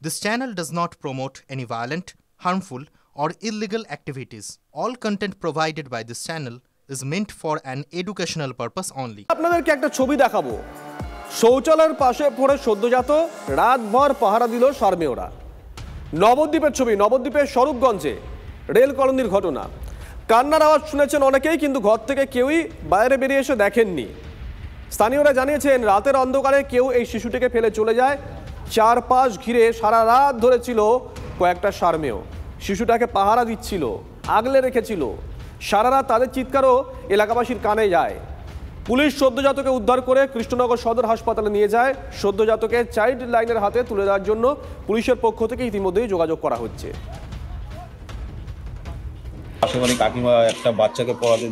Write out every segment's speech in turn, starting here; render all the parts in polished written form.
This channel does not promote any violent, harmful, or illegal activities. All content provided by this channel is meant for an educational purpose only. আপনাদেরকে একটা ছবি দেখাবো। শৌচালয়ের পাশে পড়ে সদ্যজাত রাতভর পাহারা দিল শারমেয়রা। নবদ্বীপের ছবি, নবদ্বীপের স্বরূপগঞ্জে রেল কলোনির ঘটনা। কান্নার আওয়াজ শুনেছেন অনেকেই, কিন্তু ঘর থেকে কেউই বাইরে বেরিয়ে এসে দেখেননি। স্থানীয়রা জানিয়েছেন রাতের অন্ধকারে কেউ এই শিশুটিকে ফেলে চলে যায়। চারপাশ ঘিরে সারা রাত ধরে ছিল কয়েকটা শারমেয়। শিশুটাকে পাহারা দিচ্ছিল, আগলে রেখেছিল। সারা রাত তাদের চিৎকারও এলাকাবাসীর কানে যায়। পুলিশ সদ্যজাতকে উদ্ধার করে কৃষ্ণনগর সদর হাসপাতালে নিয়ে যায়। সদ্যজাতকে চাইল্ড লাইনের হাতে তুলে দেওয়ার জন্য পুলিশের পক্ষ থেকে ইতিমধ্যেই যোগাযোগ করা হচ্ছে। পাশেবাড়ি কাকিমা একটা বাচ্চাকে পড়াতে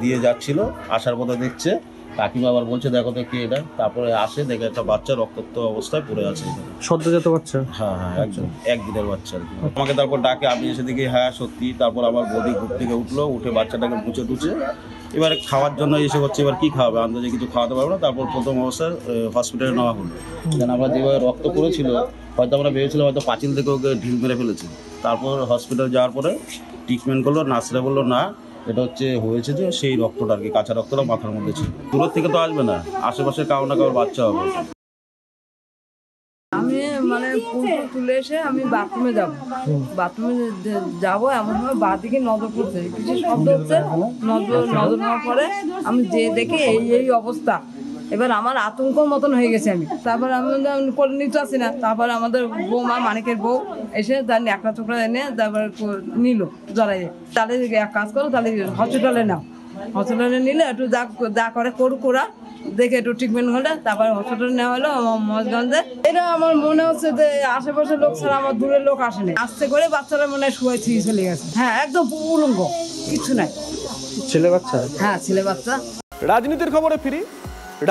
দিয়ে যাচ্ছিল, আসার পথে দেখছে কাকিমা আবার বলছে দেখো তো কি এটা, তারপরে আসে দেখে একটা বাচ্চা রক্তাক্ত অবস্থায় পড়ে আছে। সদ্যজাত বাচ্চা? হ্যাঁ, একদিনের বাচ্চা আর কি। আমাকে তারপর ডাকে, আমি এসে দেখি হ্যাঁ সত্যি। তারপর আমার বডি ঘুর থেকে উঠলো, উঠে বাচ্চাটাকে টুচে এবারে খাওয়ার জন্য এসে হচ্ছে, এবার কি খাওয়াবে, আন্দাজে কিছু খাওয়াতে পারবো না। তারপর প্রথম অবস্থায় হসপিটালে নেওয়া হলো। যেন আমরা যেভাবে রক্ত পড়েছিল, হয়তো আমরা ভেবেছিলাম হয়তো পাঁচিল থেকে ওকে ঢিল মেরে ফেলেছি। তারপর হসপিটাল যাওয়ার পরে ট্রিটমেন্ট করলো, নার্সরা বললো না এটা হয়েছে যে সেই রক্তটা আর কি, কাঁচা রক্তটা মাথার মধ্যে ছিল। দূরের থেকে তো আসবে না, আশেপাশে কারো না কারোর বাচ্চা হবে। আমি তুলে এসে আমি বাথরুমে যাবো এমন সময় বাঁ দিকে নজর পড়ছে, কিছু শব্দ হচ্ছে। নজর নেওয়ার পরে আমি যে দেখে এই অবস্থা, এবার আমার আতঙ্কর মতন হয়ে গেছে। আমি তারপর আমি করে নিতে আসি না। তারপর আমাদের বৌমা, মানিকের বউ এসে তার ন্যাকড়া চোকড়া এনে তারপর নিল জড়াইয়ে। তাহলে এক কাজ করো, তাহলে হসপিটালে নাও। হসপিটালে নিলে একটু যা করে করুক, দেখে একটু ট্রিটমেন্ট হলে তারপর হসপিটালে নেওয়া হলো মজগঞ্জে। এটা আমার মনে হচ্ছে যে আশেপাশের লোক ছাড়া আমার দূরের লোক আসেনি। আসতে করে বাচ্চারা মনে হয় শুয়ে চলে গেছে। হ্যাঁ, একদম উলঙ্গ, কিছু নাই। ছেলে বাচ্চা? হ্যাঁ, ছেলে বাচ্চা। রাজনীতির খবরে ফিরি।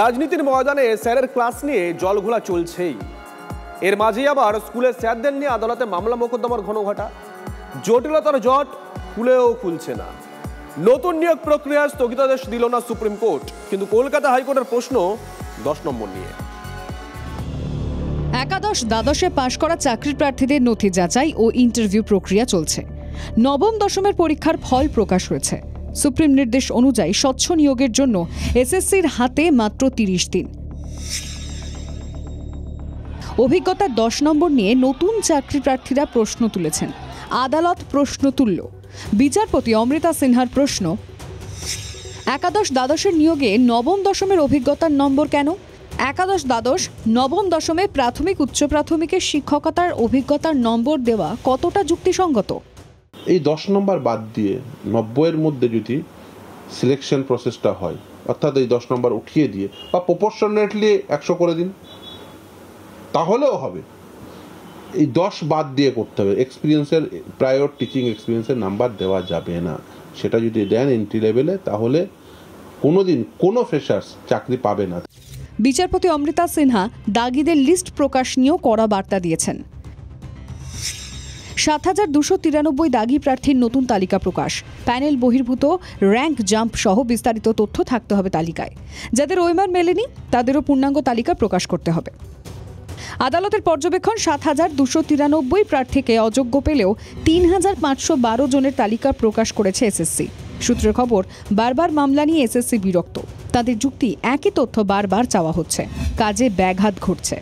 রাজনীতির ময়দানে স্যারের ক্লাস নিয়ে জলঘোলা চলছেই। এর মাঝেই আবার স্কুলের স্যারদের নিয়ে আদালতে মামলা মোকদ্দমার ঘনঘটা। জটিলতার জট খুলেও খুলছে না। নতুন নিয়োগ প্রক্রিয়া স্থগিতাদেশ দিল না সুপ্রিম কোর্ট, কিন্তু কলকাতা হাইকোর্টের প্রশ্ন 10 নম্বর নিয়ে। একাদশ দ্বাদশে পাশ করা চাকরি প্রার্থীদের নথি যাচাই ও ইন্টারভিউ প্রক্রিয়া চলছে। নবম দশমের পরীক্ষার ফল প্রকাশ হয়েছে। সুপ্রিম নির্দেশ অনুযায়ী স্বচ্ছ নিয়োগের জন্য এসএসসির হাতে মাত্র 30 দিন। অভিজ্ঞতার 10 নম্বর নিয়ে নতুন চাকরি প্রার্থীরা প্রশ্ন তুলেছেন। আদালত প্রশ্ন তুলল। বিচারপতি অমৃতা সিনহার প্রশ্ন, একাদশ দ্বাদশের নিয়োগে নবম দশমের অভিজ্ঞতার নম্বর কেন? একাদশ দ্বাদশ নবম দশমে প্রাথমিক উচ্চ প্রাথমিকের শিক্ষকতার অভিজ্ঞতার নম্বর দেওয়া কতটা যুক্তিসঙ্গত? এই 10 নম্বর বাদ দিয়ে 90-এর মধ্যে যদি সিলেকশন প্রসেসটা হয়, অর্থাৎ এই 10 নম্বর উঠিয়ে দিয়ে বা প্রপোর্শনেটলি 100 করে দিন, তাহলেও হবে। এই 10 বাদ দিয়ে করতে হবে। এক্সপিরিয়েন্সের, প্রায়র টিচিং এক্সপিরিয়েন্সের নাম্বার দেওয়া যাবে না। সেটা যদি দেন এন্ট্রি লেভেলে, তাহলে কোনোদিন কোনো ফ্রেশার্স চাকরি পাবে না। বিচারপতি অমৃতা সিনহা দাগিদের লিস্ট প্রকাশ নিয়েও কড়া বার্তা দিয়েছেন। 7,293 দাগি প্রার্থীর নতুন তালিকা প্রকাশ। প্যানেল বহির্ভূত র্যাঙ্ক জাম্প সহ বিস্তারিত তথ্য থাকতে হবে তালিকায়। যাদের ওয়েমার মেলেনি তাদেরও পূর্ণাঙ্গ তালিকা প্রকাশ করতে হবে। আদালতের পর্যবেক্ষণ, 7,293 প্রার্থীকে অযোগ্য পেলেও 3,512 জনের তালিকা প্রকাশ করেছে এসএসসি। সূত্রের খবর, বারবার মামলা নিয়ে এসএসসি বিরক্ত। তাদের যুক্তি, একই তথ্য বারবার চাওয়া হচ্ছে, কাজে ব্যাঘাত ঘটছে।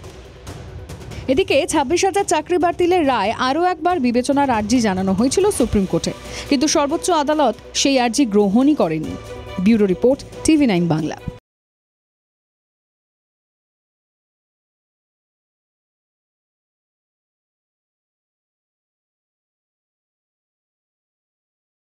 এদিকে 26,000 চাকরি বাতিলের রায় আরও একবার বিবেচনার আর্জি জানানো হয়েছিল সুপ্রিম কোর্টে, কিন্তু সর্বোচ্চ আদালত সেই আর্জি গ্রহণই করেনি। Bureau report, TV9 Bangla.